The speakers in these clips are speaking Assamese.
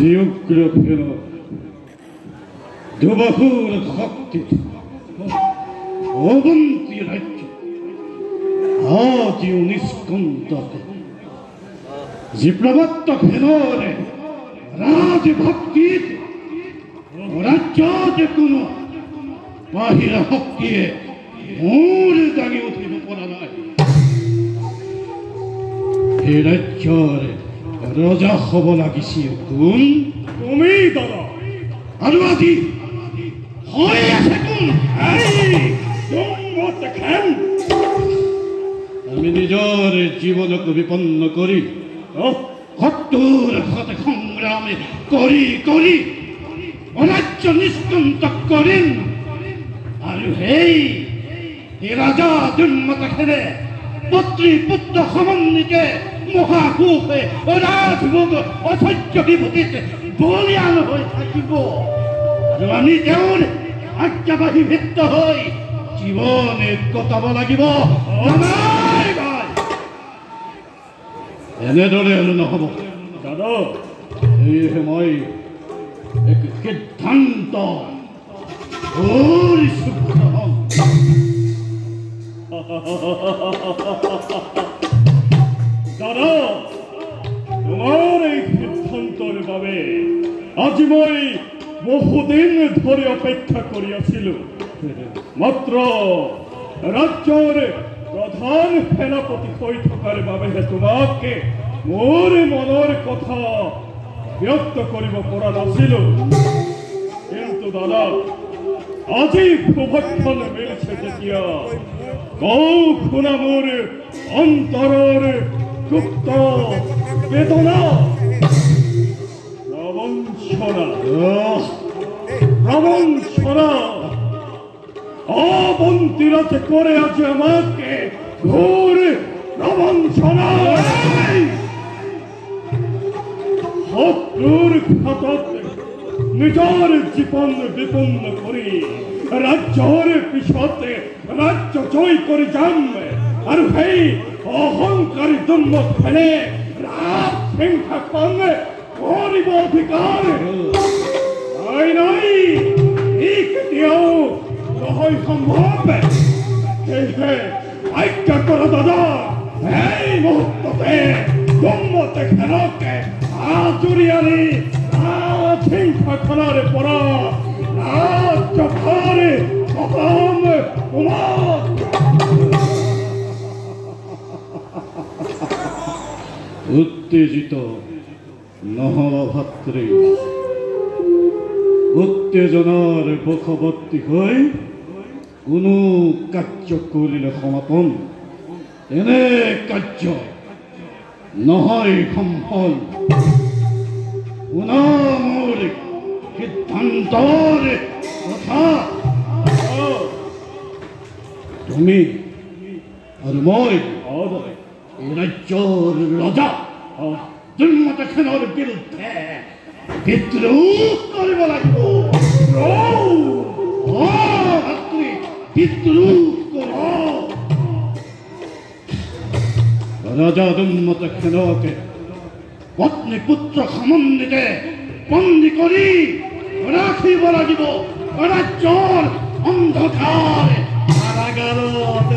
지옥그룹으로 두바후를 걷기 어금띠랄지 아디오니스콘다게 지플라바타 페노레 라지 박기 오라쩌제꾸노 마히라 헛기에 오래당이 어떻게 보라나이 이래쩌레 Raja Hobolagi Siukun Umidara Arwadi Hoya Sekun Hey! Don't want the can Aminijore Jivonaku Viponna Kori Hotur Hota Kongrami Kori Kori Onacho Niskun Takorin Aru Hey Raja Dunmata Kere Putri Putta Hamanike Mohahuhe, Oratvogo, Otoki Putit, Boliano, Takibo, Ramidone, Akabahi Vitohoi, Givone, Cotabolagibo, Amai! Enedore no Hobo, Dado, Hemoi, Ekit Tanto, Holy Super. Dada, तुम्हारे सिद्धांतर भावे आज मैं बहुदिन धरे अपेक्षा करियाছিলো मात्र राज्यर प्रधान सेनापति হৈ থকাৰ বাবে তোমাকে মোৰ মনৰ কথা ব্যক্ত কৰিব পৰা নাছিলো কিন্তু দাদা আজি সৌভাগ্যখন মিলিছে যেতিয়া কৌ শুনা মোৰ অন্তৰৰ গুপ্ত বেদনা রবঞ্চনা অবন্তিরাতে করে আছে আমাকে ঘোর রবঞ্চনা শত্রুর ঘাতক নিজের জীবন বিপন্ন করি রাজ্যের পিছতে রাজ্য জয় করে যাম আর সেই অহংকারী দুর্ম ফেলে রাত হিংসা কমে করিব অধিকার নাই নাই এই কেতিয়াও নহয় সম্ভৱ সেয়েহে আজ্ঞা কৰ দাদা এই মুহূৰ্ততে দুৰ্মতে খেলকে আজৰি আনি ৰাত হিংসাখনৰ পৰা ৰাজ্য ভাৰে সকাম তোমাক উত্তেজিত নহবা ভাতৃ উত্তেজনাৰ বশৱৰ্তী হৈ কোনো কাৰ্য কৰিলে সমাপন এনে কাৰ্য নহয় সম্ফল মোৰ সিদ্ধান্তৰ কথা তুমি আৰু মই এই ৰাজ্যৰ ৰজা দুৰ্মত খেলৰ বিৰুদ্ধে বিদ্ৰোহ কৰিব লাগিব বিদ্ৰোহ ৰজা দুৰ্মত খেলকে পত্নী পুত্ৰ সমন্বিতে বন্দী কৰি ৰাখিব লাগিব ৰাজ্যৰ অন্ধকাৰ কাৰাগাৰত।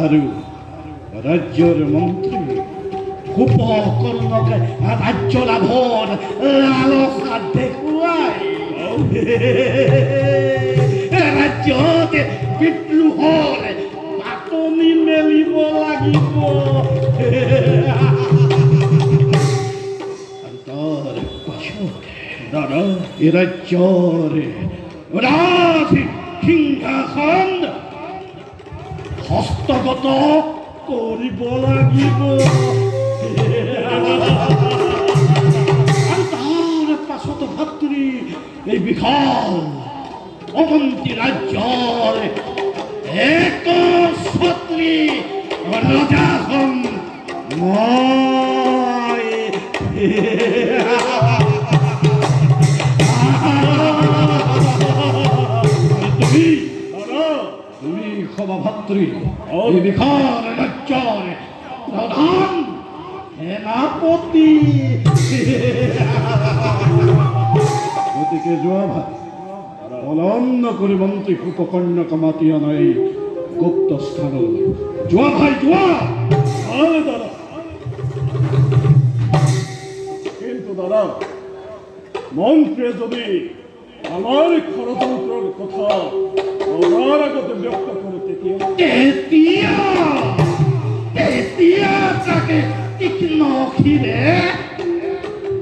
আৰু ৰাজ্যৰ মন্ত্ৰী কুম্ভকৰ্ণকে ৰাজ্য লাভৰ লালসা দেখুৱাই ৰাজ্যত বিদ্ৰোহৰ পাতনি মেলিব লাগিব। তাৰ পাছত এই ৰাজ্যৰ ৰাজ সিংহাসন হস্তগত কৰিব লাগিব। আৰু তাৰ পাছত ভাতৃ এই বিশাল অৱন্তী ৰাজ্যৰ একছত্ৰী ৰজা হ'ম মই। তুমি সভাভাতৃ এই বিশাল ৰাজ্যৰ প্ৰধান সেনাপতি। গতিকে যোৱা ভাই পলম নকৰি মন্ত্ৰী কুম্ভকৰ্ণকে মাতি অনা এই গুপ্ত স্থানলৈ যোৱা ভাই যোৱা। দাদা কিন্তু দাদা মন্ত্ৰীয়ে যদি আমাৰ ষড়যন্ত্ৰৰ কথা আমাৰ আগতে ব্যক্ত কৰে তেতিয়া তাকে তীক্ষ্ণ অক্ষিৰে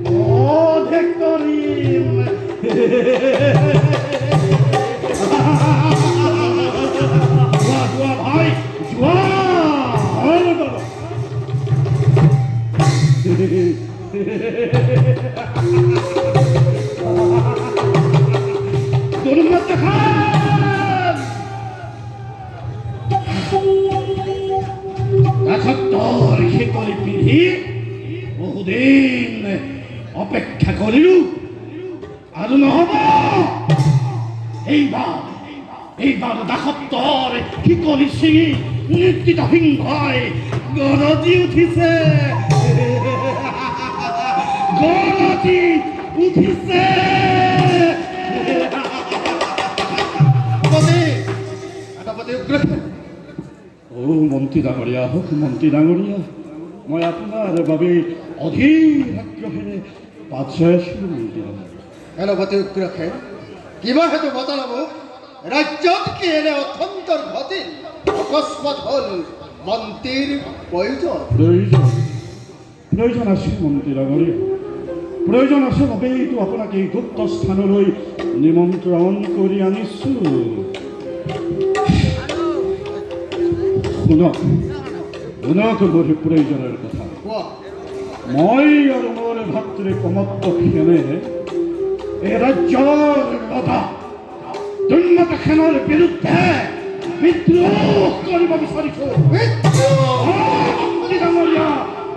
বধ কৰিম। যোৱা ভাই যোৱা। দুৰ্মত খান ৰাজত্বৰ শিকলি পিন্ধি বহুদিন অপেক্ষা কৰিলো আৰু নহব। এইবাৰ দাসত্বৰ শিকলি ছিঙি নিশ্চিত সিংহই গৰজি উঠিছে। মন্ত্ৰী ডাঙৰীয়া হওক মন্ত্ৰী ডাঙৰীয়া মই আপোনাৰ বাবে অধীৰ আগ্ৰহেৰে বাট চাই আছিলো। মন্ত্ৰী সেনাপতি উগ্ৰসেন কিবা হেতু বতলাব ৰাজ্যত কি এনে অথন্তৰ ঘটিল অকস্মাত হল মন্ত্ৰীৰ প্ৰয়োজন আছিল মন্ত্ৰী ডাঙৰীয়া। প্ৰয়োজন আছে বাবেইতো আপোনাক এই গুপ্ত স্থানলৈ নিমন্ত্ৰণ কৰি আনিছো। শুনক মোৰ প্ৰয়োজনৰ কথা। মই আৰু মোৰ ভাতৃ প্ৰমত্ত সেনে এই ৰাজ্যৰ ৰজা দুৰ্মত সেনৰ বিৰুদ্ধে বিদ্ৰোহ কৰিব বিচাৰিছো।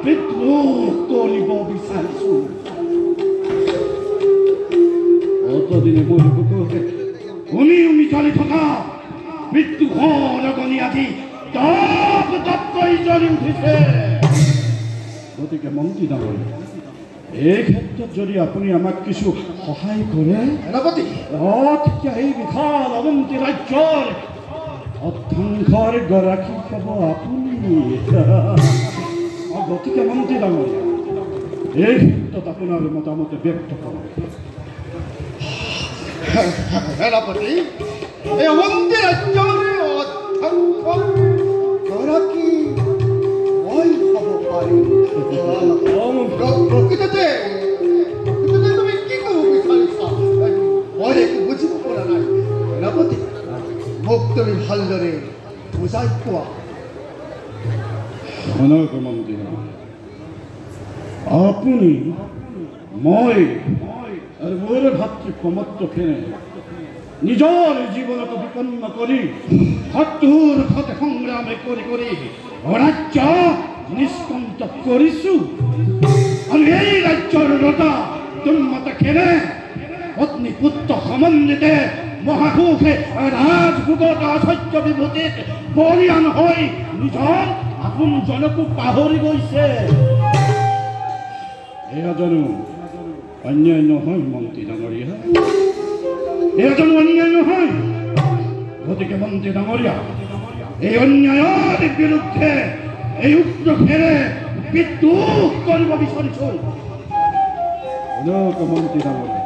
বিদ্ৰোহ কৰিব বিচাৰিছো। অতদিনে মোৰ বুকুতে উমি জ্বলি থকা বিদ্ৰোহৰ অগ্নি আজি দপকৈ জ্বলি উঠিছে। গতিকে মন্ত্ৰী ডাঙৰীয়া এই ক্ষেত্ৰত যদি আপুনি আমাক কিছু সহায় কৰে তেতিয়া এই বিশাল অৱন্তী ৰাজ্যৰ অধ্যক্ষৰ গৰাকী হ'ব আপুনি। গতিকে মন্ত্ৰী ডাঙৰীয়া এই ক্ষেত্ৰত আপোনাৰ মতামত ব্যক্ত কৰক। সেনাপতি এই অৱন্তী ৰাজ্যৰ অধ্যক্ষৰ গৰাকী মই হ'ব পাৰিম। প্ৰকৃততে তুমি কি ক'ব বিচাৰিছা মই একো বুজিব পৰা নাই। সেনাপতি মোক তুমি ভালদৰে বুজাই কোৱা। মন্ত্ৰী আপুনি মই আৰু মোৰ ভাতৃ প্ৰমত্ত সেনে নিজৰ জীৱনক বিপন্ন কৰি শত্ৰুৰ সৈতে সংগ্ৰাম কৰি ৰাজ্য নিষ্কন্ত কৰিছো। আৰু এই ৰাজ্যৰ ৰজা দুৰ্মত সেনে পত্নী পুত্ৰ সমন্বিতে মহাসুখে ৰাজভোগত আশ্চৰ্য বিভূতিত বলিয়ান হৈ নিজৰ আপোনজনকো পাহৰি গৈছে। এয়া জানো অন্যায় নহয় মন্ত্ৰী ডাঙৰীয়া, এয়া জানো অন্যায় নহয়? গতিকে মন্ত্ৰী ডাঙৰীয়া, এই অন্যায়ৰ বিৰুদ্ধে এই উগ্ৰসেৰে বিদ্ৰোহ কৰিব বিচাৰিছোঁ। মন্ত্ৰী ডাঙৰীয়া,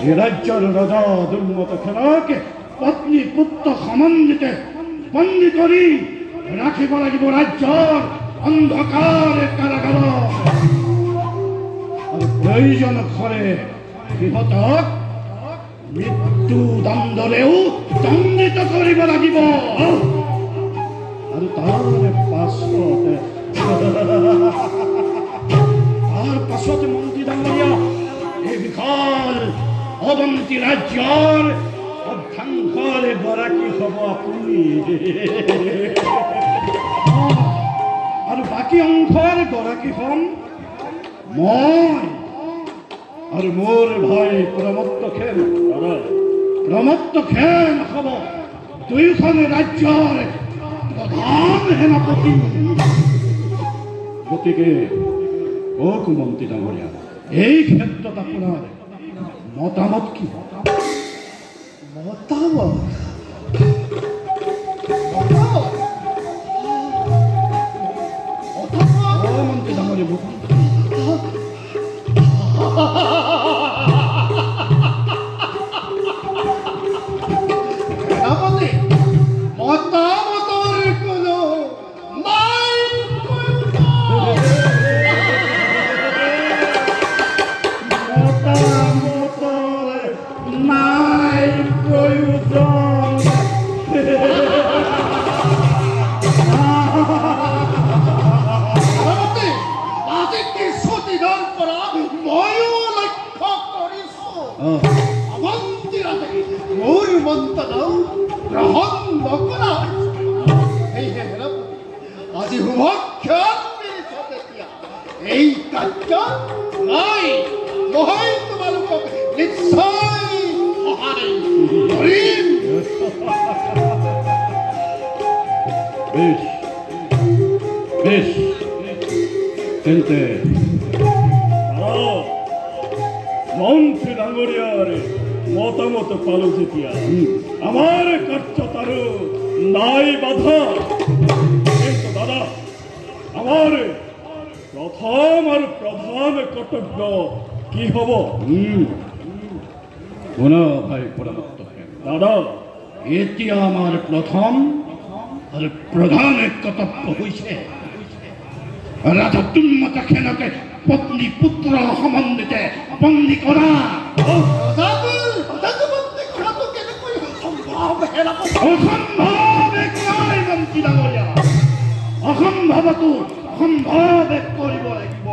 এই ৰাজ্যৰ ৰজা দুৰ্মত খেলকে পত্নী পুত্ৰ সমান্বিতে বন্দী কৰি ৰাখিব লাগিব ৰাজ্যৰ অন্ধকাৰ কাৰাগাৰত, আৰু প্ৰয়োজন কৰে সিহঁতক মৃত্যু দণ্ডৰেও দণ্ডিত কৰিব লাগিব। আৰু তাৰ পাছতে মন্ত্ৰী ডাঙৰীয়া, এই বিশাল অৱন্তী ৰাজ্যৰ অধ্যাংশৰ গৰাকী হ'ব আপুনি, আৰু বাকী অংশৰ গৰাকী হ'ম মই আৰু মোৰ ভাই প্ৰমত্ত খেল হ'ব দুয়োখন ৰাজ্যৰ প্ৰধান সেনাপতি। গতিকে মন্ত্ৰী ডাঙৰীয়া, এই ক্ষেত্ৰত আপোনাৰ মতামত কি? মন্ত্ৰী ডাঙৰীয়া, মতামতৰ কোনো নাই প্ৰয়োজন। আজি কিছুদিনৰ পৰা ময়ো লক্ষ্য কৰিছোঁ অৱন্তী ৰাজে মোৰ মন্তব্য গ্ৰহণ নকৰা সেয়েহে সেনাপতি, আজি শুভক্ষণ মিলিছে তেতিয়া এই কাৰ্য মই তোমালোকক নিশ্চয় সহায় কৰিম। বেশ, তেন্তে মন্ত্ৰী ডাঙৰীয়াৰ মতামত পালো যেতিয়া আমাৰ কাৰ্যত আৰু নাই বাধা। কিন্তু দাদা, আমাৰ প্ৰথম আৰু প্ৰধান কৰ্তব্য কি হ'ব? শুনা ভাই প্ৰমত্ত দাদা, এতিয়া আমাৰ প্ৰথম আৰু প্ৰধান কৰ্তব্য হৈছে ৰাজা দুৰ্মত খেলকে পত্নী পুত্ৰ সমন্বিতে বন্দী কৰা। মন্ত্ৰী ডাঙৰীয়া, অসম্ভৱটো সম্ভৱ কৰিব লাগিব।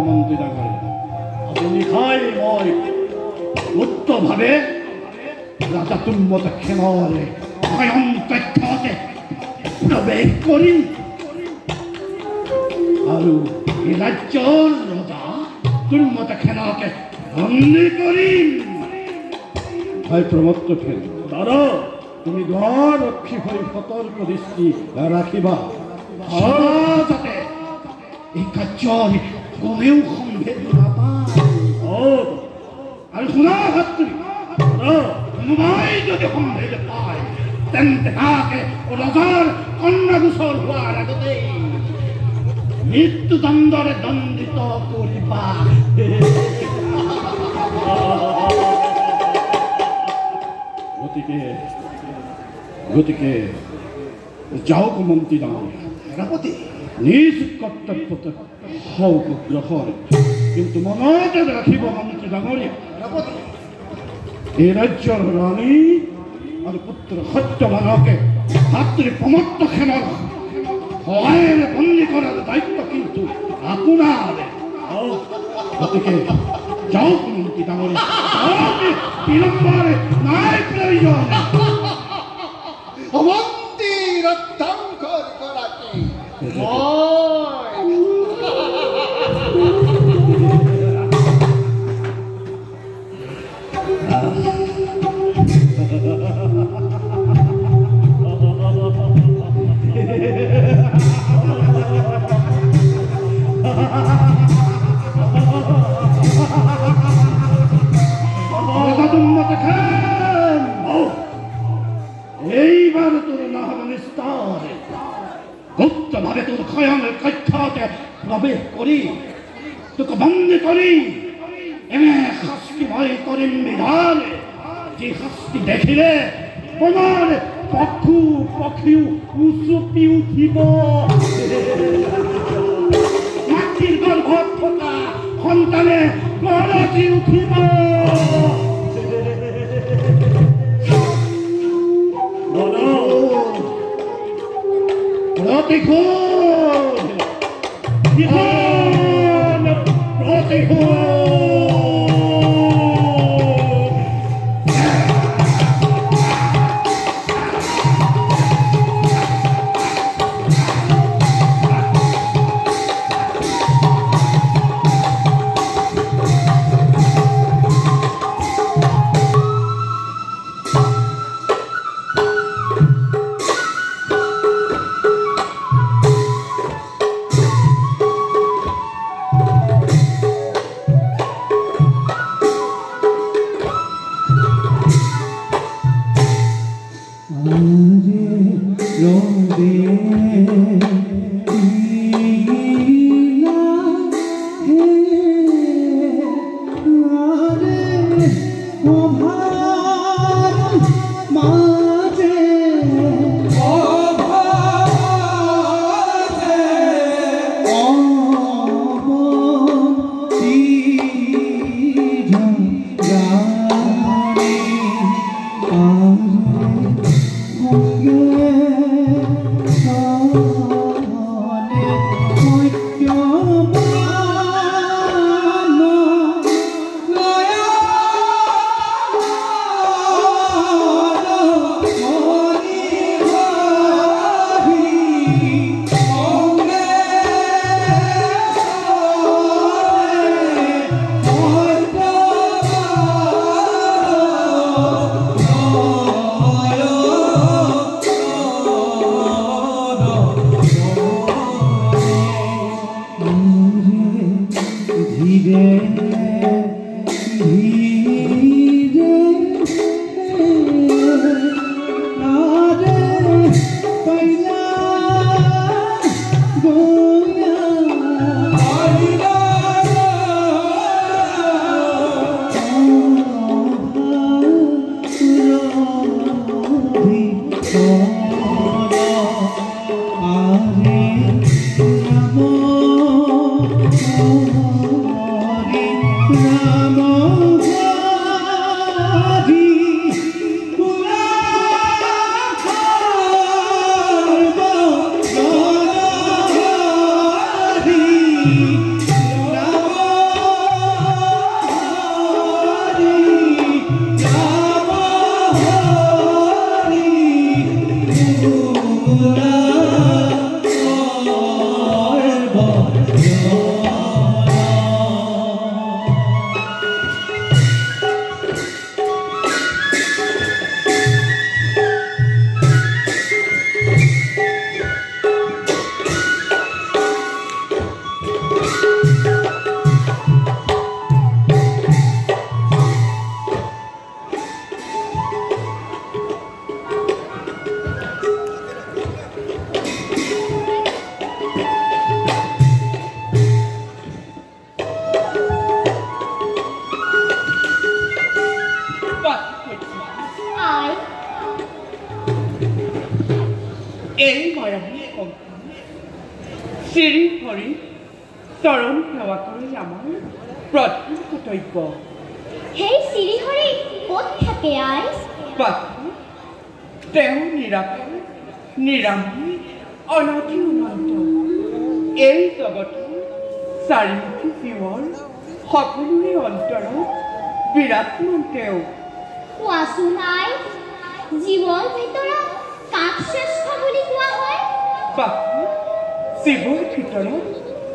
মন্ত্ৰী ডাঙৰীয়া, আপুনি খাই মই উক্তভাৱে ৰাজা দুৰ্মত খেলৰে স্বয়ং তথ্যতে প্ৰৱেশ কৰিম আৰু এই ৰাজ্যৰ ৰজা দুৰ্মত খেলকে বন্দী কৰিম। ভাই প্ৰমত্ত খেল দাদা, তুমি দুৱাৰক্ষী হৈ সতৰ্ক দৃষ্টি ৰাখিবা যাতে এই কাৰ্যৰ কোনেও সম্ভেদ নাপায়। আৰু শুনা ভাতৃ, কোনোবাই যদি সম্ভেদ পায় তেন্তে তাকে ৰজাৰ কন্যাগোচৰ হোৱাৰ আগতে মৃত্যুদণ্ডৰে দণ্ডিত কৰিবা। গতিকে যাওক মন্ত্ৰী ডাঙৰীয়া, নিজ কৰ্তব্যত হওক গ্ৰহণ, কিন্তু মনতে ৰাখিব মন্ত্ৰী ডাঙৰীয়া, এই ৰাজ্যৰ ৰাণী আৰু পুত্ৰ সত্যবানকে ভাতৃ প্ৰমত্ত সেনৰ সহায়েৰে বন্দী কৰাৰ দায়িত্ব কিন্তু আপোনাৰ। গতিকে যাওক মন্ত্ৰী ডাঙৰীয়া, বিলম্বৰে নাই প্ৰয়োজন। অৱন্তীৰ অধ্যাংশৰ গৰাকী প্ৰৱেশ কৰি তোক বন্দী কৰি এনে শাস্তি মই কৰিম বিধান যি শাস্তি দেখিলে তোমাৰ পক্ষু পক্ষীও উচুপি উঠিব মাতৃৰ গৰ্ভত থকা সন্তানে গৰজি উঠিব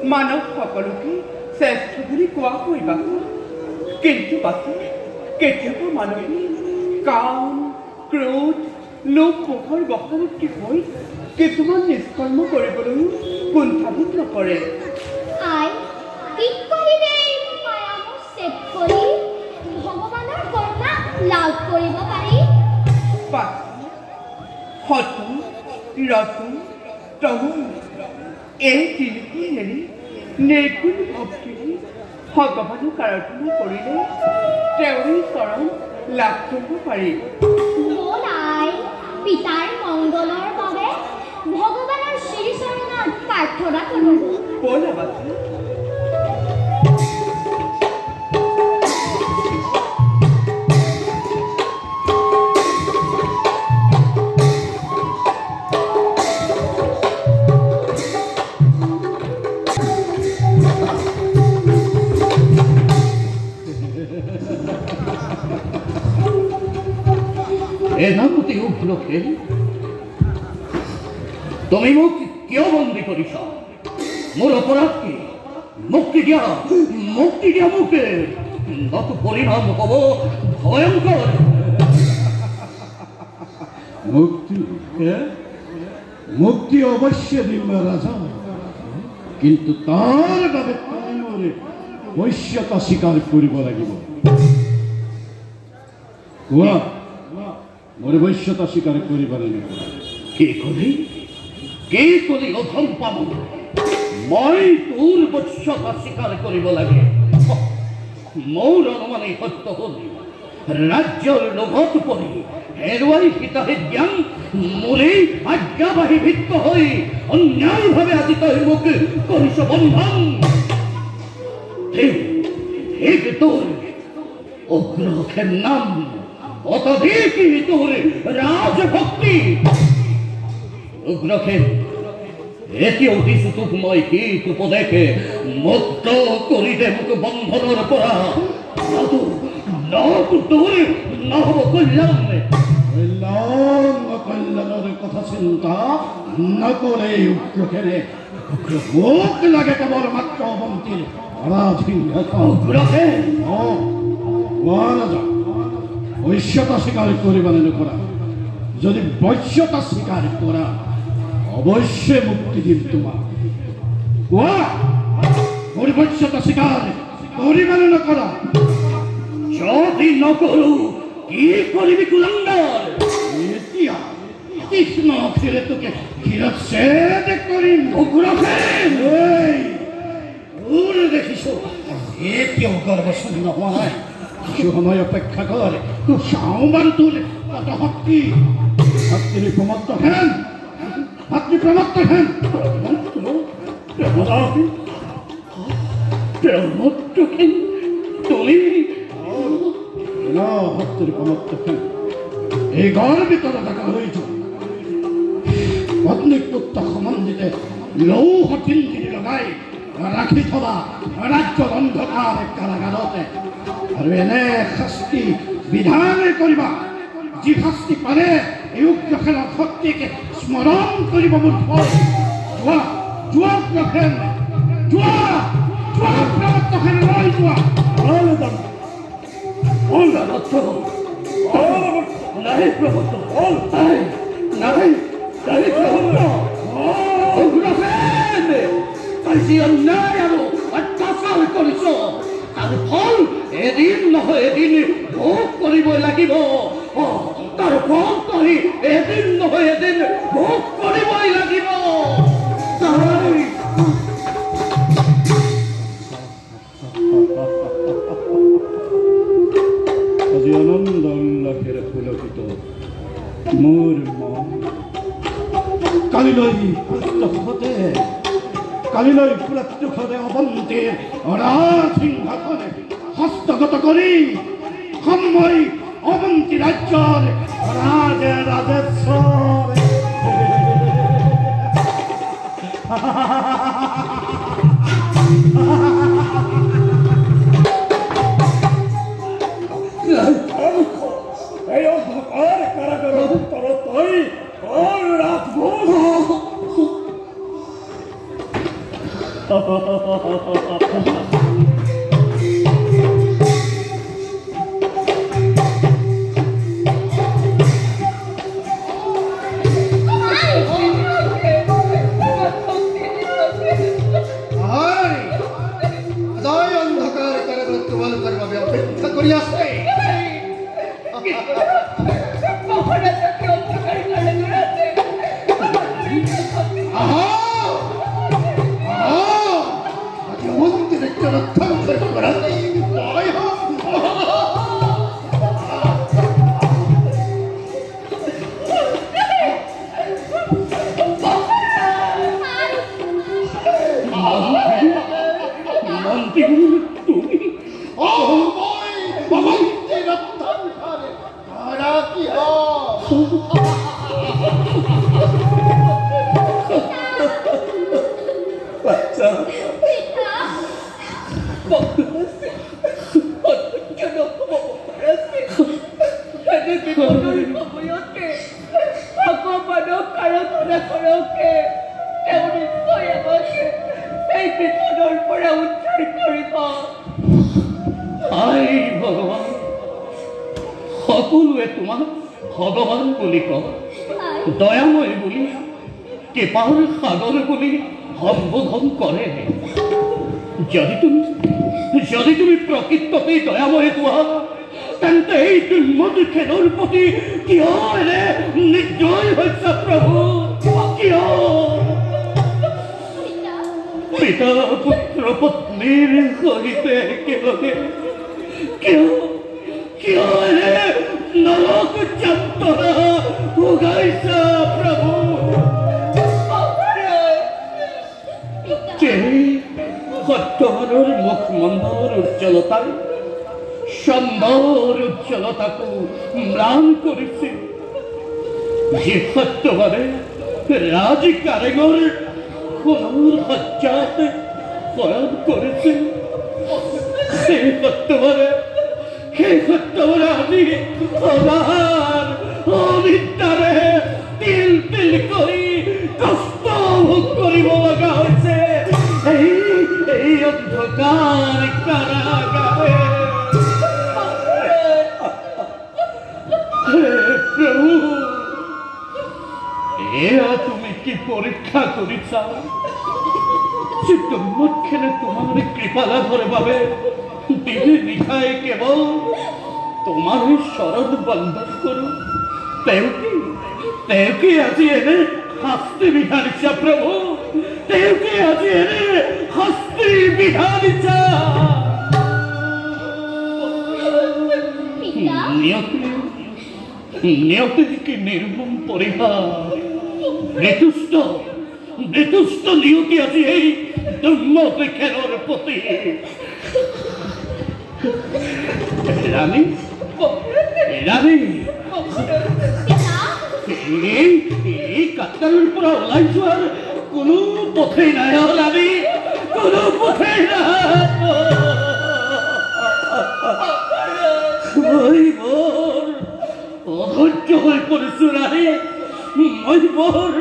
মানৱ সকলোকে শ্ৰেষ্ঠ বুলি কোৱা কৰিবা কিন্তু বাকী কেতিয়াবা মানুহে কাম ক্ৰোধ লোভ মোহৰ বশৱৰ্তী হৈ কিছুমান নিষ্কৰ্ম কৰিবলৈও কুণ্ঠাবোধ নকৰে আই কি কৰিলে মায়ামোহ ছেদ কৰি ভগৱানৰ কৰুণা লাভ কৰিব পাৰি সত ৰত তম এই তিনিখন নেৰি নিৰ্গুণ ভক্তিৰে ভগৱানক আৰাধনা কৰিলে তেওঁৰে চৰণ লাভ কৰিব পাৰি। ব'ল আই, পিতাৰ মংগলৰ বাবে ভগৱানৰ শ্ৰীচৰণত প্ৰাৰ্থনা কৰোঁ। ব'লা বাচা। এধাপতি উপলক্ষে তুমি মোক কিয় বন্দী কৰিছ? মোৰ অপৰাধ কি? মুক্তি দিয়া মোকে, নতু পৰিণাম হ'ব ভয়ংকৰ। মুক্তি অবশ্য দিম ৰাজা, কিন্তু তাৰ বাবে তুমি মোৰে বৈশ্যতা স্বীকাৰ কৰিব লাগিব। কোৱা, মোৰে বৈশ্যতা স্বীকাৰ কৰিবানে নকৰা? কি কলি অধম পাব? মই তোৰ বৈশ্যতা স্বীকাৰ কৰিব লাগে। মোৰ অনুমানে সত্য হ'ল, ৰাজ্যৰ লোভত পৰি হেৰুৱাই হিতাহিত জ্ঞান মোৰেই আজ্ঞাবাহী ভিত্ত হৈ অন্যায়ভাৱে আজি তই মোক কৰিছ বন্ধন। তোৰ অগ্ৰসেন নাম অতধিকি তোৰ ৰাজভক্তি। উগ্ৰসেন, এতিয়াও দিছো তোক মই হিত উপদেশে মুক্ত কৰি দে মোক বন্ধনৰ পৰা। তোৰ নহ'ব কল্যাণ। কল্যাণৰ কথা চিন্তা নকৰে উগ্ৰসেনে। মোক লাগে কেৱল মাত্ৰ অৱন্তীৰ ৰাজসিংহাসন। বৈশ্যতা স্বীকাৰ কৰিবানে নকৰা? যদি বৈশ্যতা স্বীকাৰ কৰা অৱশ্যে মুক্তি দিম তোমাক। কোৱা, মোৰ বৈশ্যতা স্বীকাৰ কৰিবানে নকৰা? যদি নকৰো কি কৰিবি কুলংগাৰ? এতিয়া কৃষ্ণ ফিরে তোকে শিরচ্ছেদ করিম। উগ্রসেন, ওর দেখিস এতিয়াও গর্বশূন্য হওয়া নাই। কিছু সময় অপেক্ষা কর, সাওবার তোর কত শক্তি। শক্তির প্রমত্ত হেন, আপনি প্রমত্ত হেন। তুমি ভক্তির প্রমত্ত হেন। এই ঘর ভিতরে থাকা হয়েছ পত্নী পুত্র সম্বন্ধিতে লৌহ পিঞ্জিরি লগাই রাখি থবা রাজ্যর অন্ধকার কারাগারতে। আর এনে শাস্তি বিধান করিবা, যি শাস্তি পারে এই উগ্ৰসেনৰ শক্তিকে স্মৰণ কৰিব। মোৰ ফল যোৱা যোৱা উগ্ৰসেন, যোৱা যোৱা প্ৰমত্তসেন লৈ যোৱা। নাই প্ৰভুত্ব, নাই প্ৰভুত্ব। আজি অন্যায় আৰু অত্যাচাৰ কৰিছ, তাৰ ফল এদিন নহয় এদিন ভোগ কৰিবই লাগিব। তাৰ ফল তই এদিন নহয় এদিন ভোগ কৰিবই লাগিব। আজি আনন্দ উল্লাসেৰে পুলকিত মোৰ মন। কালিলৈ প্ৰত্যক্ষতে অৱন্তীৰ ৰাজসিংহাসনে হস্তগত কৰি সময় অৱন্তী ৰাজ্যৰ ৰাজেশ্বৰ। এই অন্ধকাৰ কাৰাগাৰেৰ তৰতই আৰ ৰাজভোগ। অন্ধকাৰ কাৰাগাৰ তোমালোকৰ বাবে অপেক্ষা কৰি আছে। তুমি বাচ্চা ভগৱান সকলোৱে তোমাক ভগৱান বুলি কয় দয়াময় বুলি কৃপাৰ সাগৰ বুলি সম্বোধন কৰে যদি তুমি প্ৰকৃততে দয়াময় হোৱা তেন্তে এই দুৰ্মতিখেনৰ প্ৰতি কিয় এনে নিৰ্দয় হৈছা প্ৰভু কিয় পিতা পুত্ৰ পত্নীৰ সহিতে একেলগে কিয় এনে নৰক যাত্ৰা ভোগাইছা প্ৰভু সত্যবানৰ মুখমণ্ডলৰ উজ্জ্বলতাই চন্দৰ উজ্জ্বলতাকো ম্লান কৰিছে যি সত্যবানে ৰাজ কাৰেঙৰ সোণৰ সজ্জাতে শয়ন কৰিছে সেই সত্যবানে আজি অনাহাৰ অনিদ্ৰাৰে তিল তিল কৰি কষ্ট ভোগ কৰিব লগা হৈছে এই অন্ধকাৰ কাৰাগাৰে প্ৰভু এয়া তুমি কি পৰীক্ষা কৰিছা যে দুৰ্মতখেনে তোমাৰ কৃপা লাভৰ বাবে দিনে নিশাই কেৱল তোমাৰ শৰণ বন্ধন কৰো তেওঁকে আজি এনে শাস্তি বিধানিছা প্ৰভু তেওঁকে আজি এনে শাস্তি বিধানিছা নিয়তিকে নিৰ্মম পৰিহাৰ মৃতুষ্ট নিয়তি আজি এই দুৰ্মতি খেলৰ প্ৰতি ৰাণী এই কাটাৰৰ পৰা ওলাই যোৱাৰ কোনো পথেই নাই ৰাণী কোনো পথেই নাই অধৈৰ্য হৈ পৰিছো ৰাণী মই বৰ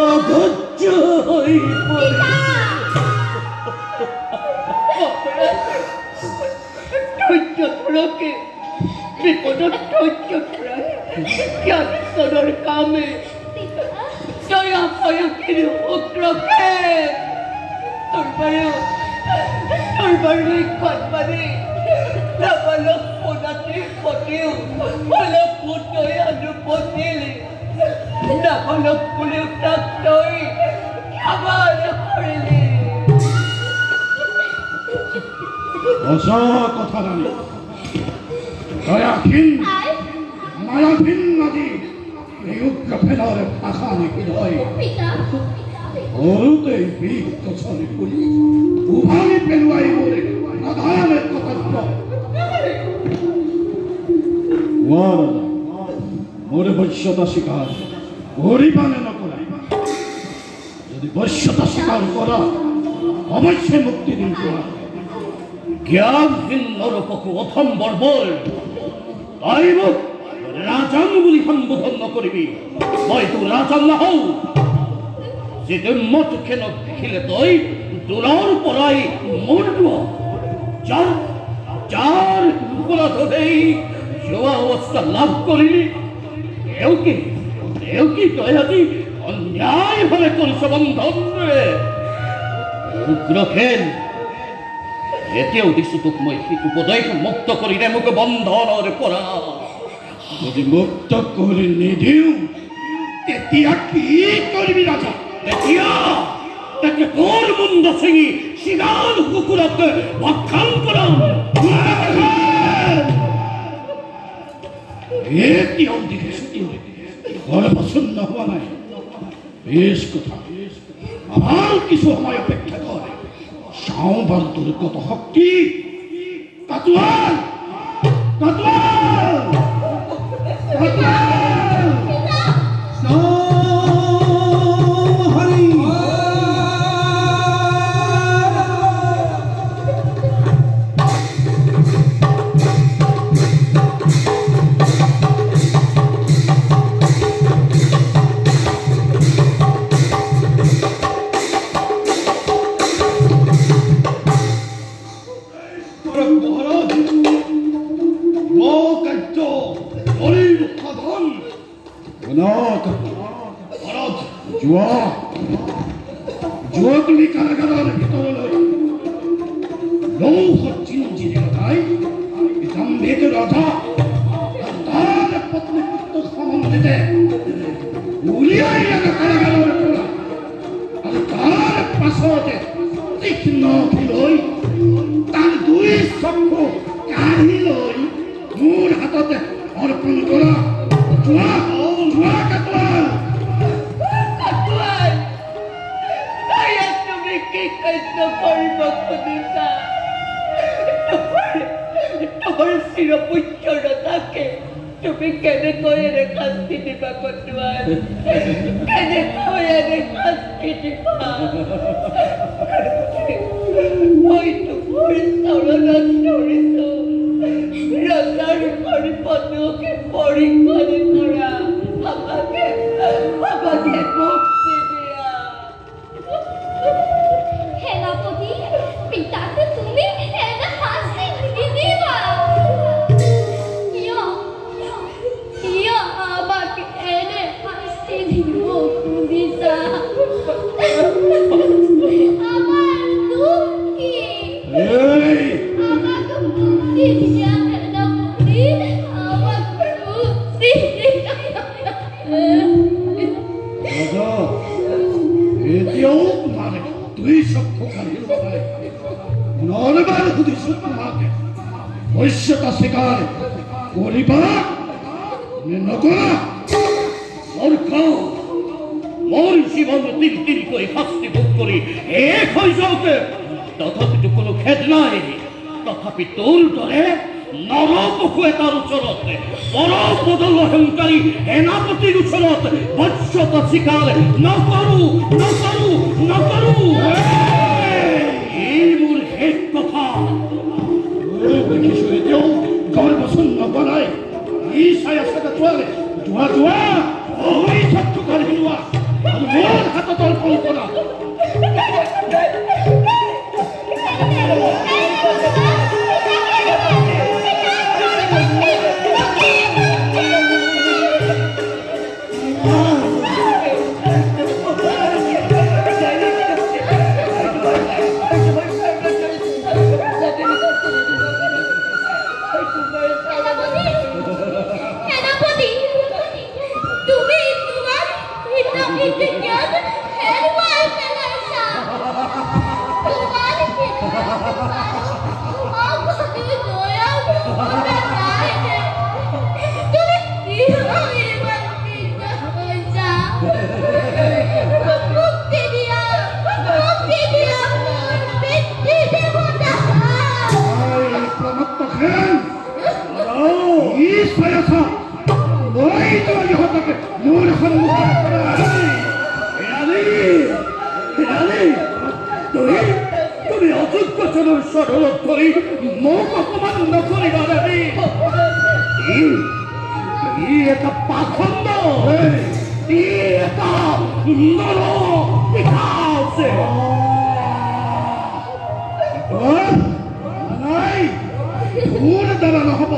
অধৈৰ্য হৈ ধৈৰ্যকে বিপদত ধৈৰ্য ধৰাই জ্ঞানৰ কামে দয়া পয়াকের উগ্রকে তোর বাড়ি কতবারে নাবালক পোনাতে পটেও বালক পুতই অনুপতিলে নাবালক পুলেও তাকতই খাবার করিলে অসা কথা রানী দয়াহীন মায়াহীন নদী এই উগ্র ফেলার ভাষা নাকি হয় ওরতেই বিগ কছলে পুলি উভানি পেলুয়াই বলে প্রধানের কর্তব্য মোরে বৈশ্যতা স্বীকার গরিবানে নকরা যদি বৈশ্যতা স্বীকার করা অবশ্যই মুক্তি দিন তোমার জ্ঞানহীন নরপকু অথম বর্বর তাই মোক রাজান বুলি সম্বোধন নকৰিবি মই তো ৰাজান নহওঁ যে মত খেলক দেখিলে তই দূৰৰ পৰাই মোৰ যাৰ অপৰাধতেই যোৱা অৱস্থা লাভ কৰিলি এওঁকি তই আজি অন্যায়ভাৱে কৰিছ বন্ধন উগ্ৰখেন এতিয়াও দিছো তোক মই সেইটো উপদেশ মুক্ত কৰি দে মোক বন্ধনৰ পৰা যদি মুক্ত করে নিদিও তেতিয়া কি করবি রাজা তেতিয়া তাকে তোর মুন্ড ছিঙি শিগাল কুকুরকে ভক্ষণ করাম এতিয়াও দেখিছো ঘরে পছন্দ হওয়া নাই বেশ কথা আমার কিছু সময় অপেক্ষা করে সাঁওবার তোর কত শক্তি কাতুয়াল কাতুয়াল কাতুয়াল তুমি কারাগারের ভিতরে লৌহ চিঞ্জিরে ভাই জাম্বেদ রাজা তার পত্নী পুত্র সম্বন্ধে উলিয়াই কারাগারের তোলা আর তার পাশতে তীক্ষ্ণ লৈ তার দুই চক্ষু কাঢ়ি লৈ মোৰ হাততে অৰ্পণ কৰা যোৱা যোৱা কাতুৱাল তোমাৰ চিৰপুচ্ছৰতাকে তুমি কেনেকৈ শাস্তি দিবা কটুৱাল কেনেকৈ শাস্তি দিবা হয়তো মোৰ চৰণত ধৰিছো ৰজাৰ পদকে পৰীক্ষণ কৰা আমাকে মুক্তি দিয়া সেনাপতি পিতাকে তুমি এনে শাস্তি নিদিবা কিয় আমাকে এনে শাস্তি দিব খুজিছা আমার দুখ কি আমাকে মুক্তি দিয়া সেনাপতি আমাকে মুক্তি এতিয়াও তোমার দুই চক্ষু কাঢ়িব পাৰে নৰবাৰ সুধিছো তোমাকে বৈশ্যতা স্বীকাৰ কৰিবা নে নকৰা মোৰ জীৱন তিল তিল কৰি শাস্তি ভোগ কৰি এক হৈ যাওঁতে তথাপিতো কোনো খেদ নাই তথাপি তোৰ দৰে নৰপশু এটাৰ ওচৰত পৰপদল অহংকাৰী সেনাপতিৰ ওচৰত বৈশ্যতা স্বীকাৰ নকৰো এই মোৰ শেষ কথা দেখিছো এতিয়াও গৰ্বচূন্য বনাই ই চাই আছে কাতুৱালে যোৱা যোৱা ওই চক্ষু কাঢ়ি লোৱা আৰু মোৰ হাতত অৰ্পণ কৰা তুমি অযোগ্য জনেৰ সৰলত ধৰি মোক অপমান নকৰিবা দেবী ই এটা পাখন্দ ই এটা নৰ পিঠাছে নাই মোৰ দ্বাৰা নহব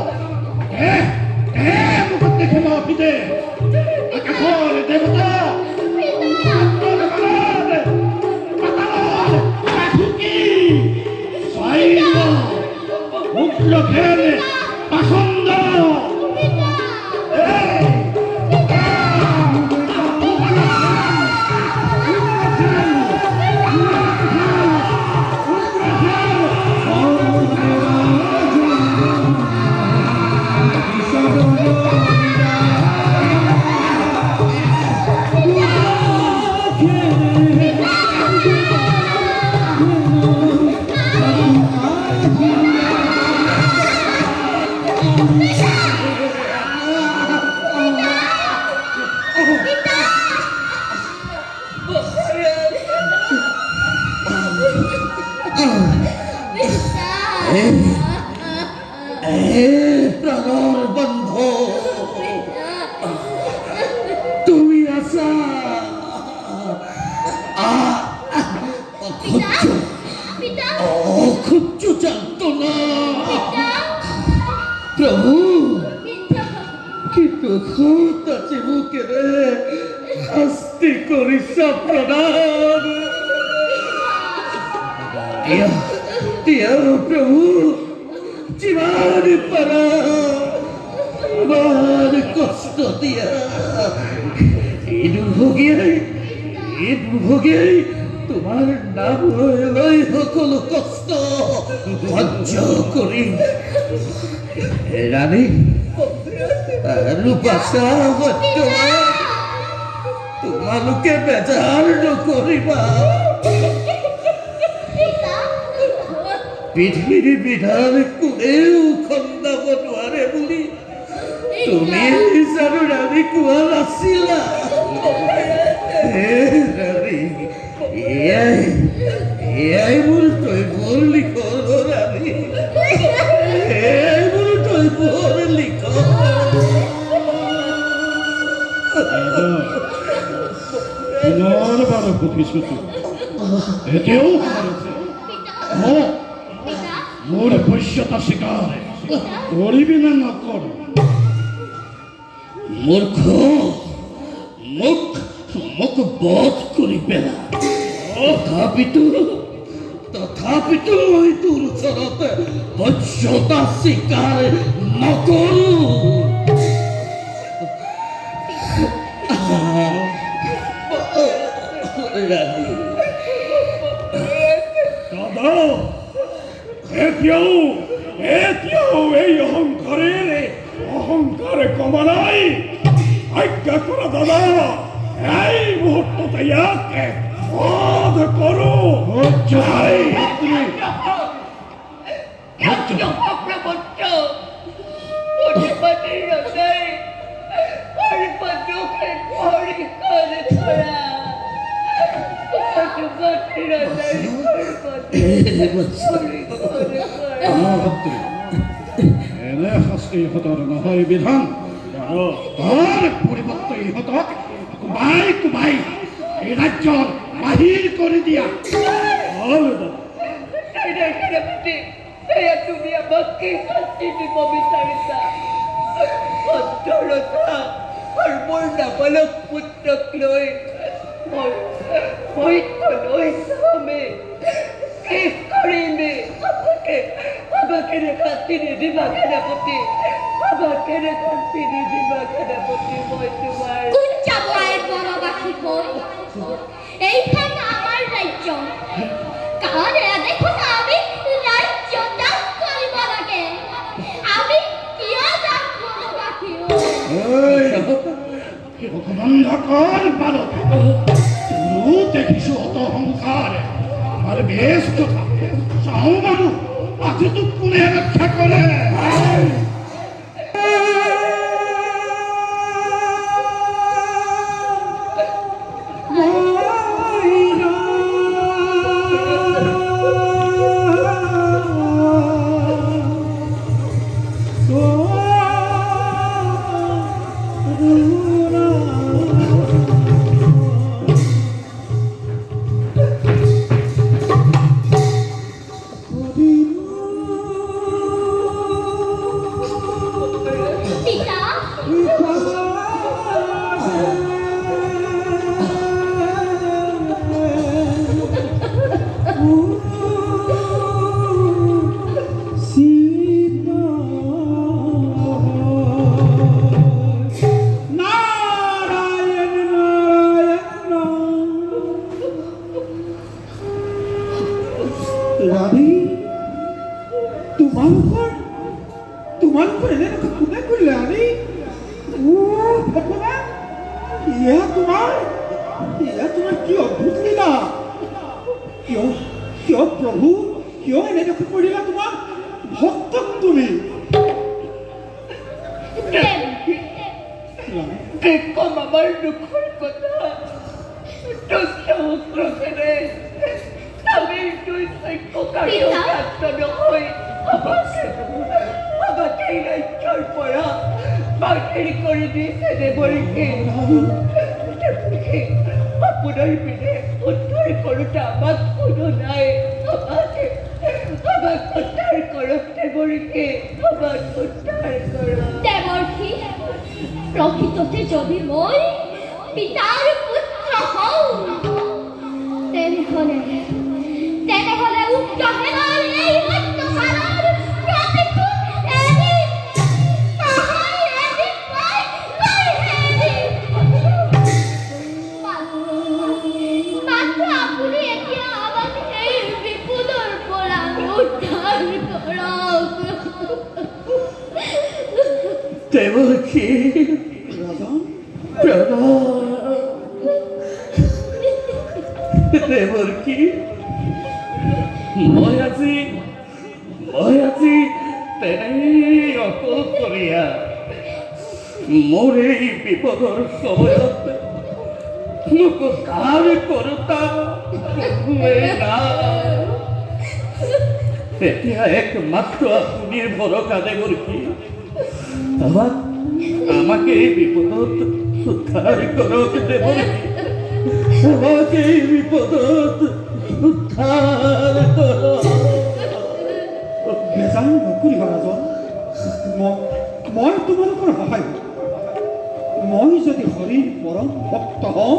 মুখত দেখিব পিতে আকাশৰ দেৱতা মুখে পাখন্দ প্ৰাণৰ বন্ধু তুমি আছা অসহ্য যন্ত্ৰণা প্ৰভু কিন্তু আজি মোকেৰে শাস্তি কৰিছা প্ৰণাম দিয়া প্ৰভু যিমান পাৰা আমাৰ কষ্ট দিয়া এই দুৰ্ভোগেই তোমাৰ নাম লই সকল কষ্ট সহ্য কৰিম ৰানী ৰূপাশা তোমালোকে বেজাৰ নকৰিবা পৃথিৱীৰ বিধান কোনেও খন্দাব নোৱাৰে বুলি তুমি জানো ৰাণী কোৱা নাছিলা এয়াই মোৰ তৈবৰ লিখন ৰাণী এয়াই মোৰ তৈবৰ লিখন পুনৰবাৰ সুধিছো এতিয়াও মোৰ বশ্যতা স্বীকাৰ কৰিবি নে নকৰ মূৰ্খ মোক বধ কৰি পেলা তথাপিতো মই তোৰ ওচৰত বশ্যতা স্বীকাৰ নকৰো দাদা এতিয়াও এই অহংকাৰে কমা নাই আজ্ঞা কৰা দাদা এই মুহূৰ্ততে ইয়াকে বধ কৰো এনে শাস্তি ইহঁতৰ নহয় বিধান তাৰ পৰিৱৰ্তে ইহঁতক কোবাই এই ৰাজ্যৰ বাহিৰ কৰি দিয়া তুমি আমাকে শাস্তি দিব বিচাৰিছা অন্তৰতা আৰু মোৰ নাবালক পুত্ৰক লৈ মই কলৈ চামে শেষ কৰিলে আমাকে শাস্তি নিদিবা সেনাপতি আমাকে শাস্তি নিদিবা সেনাপতি মই তোমাৰ কোন যাব বনবাসী হৈ এইখন আমাৰ ৰাজ্য কাৰণ দেখোন আমি ৰাজ্য ত্যাগ কৰিব লাগে আমি কিয় যাম বনবাসী বন্ধ কৰ বালক দেখিছো অত অহংকাৰ আৰু বেশ কথা চাওঁ মানুহ আজিতো কোনে ৰক্ষা কৰে Come কার্য নহয় আমাকে এই রাজ্যর পরা বাতিল করে দিয়েছে দেবরীকে আপনার বিনে উদ্ধার করোটা আমার কোনো নাই আমার উদ্ধার করো দেবরীকে আমার উদ্ধার করো দেবরী প্রকৃততে যদি মই পিতার পুত্র হও তেনেহলে উক্ত হেলার এই অত্যাচার প্রতিশোধ এদিন নহয় এদিন মই মাত্ৰ আপুনি এতিয়া আমাক এই বিপদৰ পৰা উদ্ধাৰ কৰক দেবকী দেবকী মই আজি তেনেই অকল কৰিয়া মোৰ এই বিপদৰ সময়ত মোক কাৰ কৰোতা এতিয়া একমাত্ৰ আপুনিৰ ভৰসা দেবকী আমাকে এই বিপদত উদ্ধাৰ কৰক দেবকী আমাকে এই বিপদত উদ্ধাৰ কৰক বেজান নকৰিবা ৰাজন মই তোমালোকৰ সহায় মই যদি হৰিৰ পৰম ভক্ত হওঁ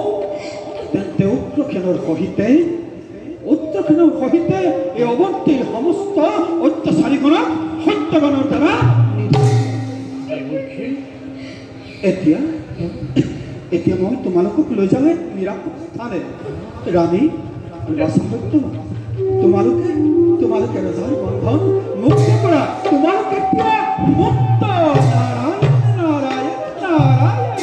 তেন্তে উত্তৰখেনৰ সহিতে এই অৱন্তীৰ সমস্ত অত্যাচাৰীগণক সত্যবানৰ দ্বাৰা এতিয়া মই তোমালোকক লৈ যাওঁ নিৰাপদ স্থানে ৰাণী তোমালোকে ৰজাৰ বন্ধন মুক্ত কৰা তোমালোকে মুক্ত নাৰায়ণ নাৰায়ণ নাৰায়ণ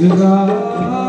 Ra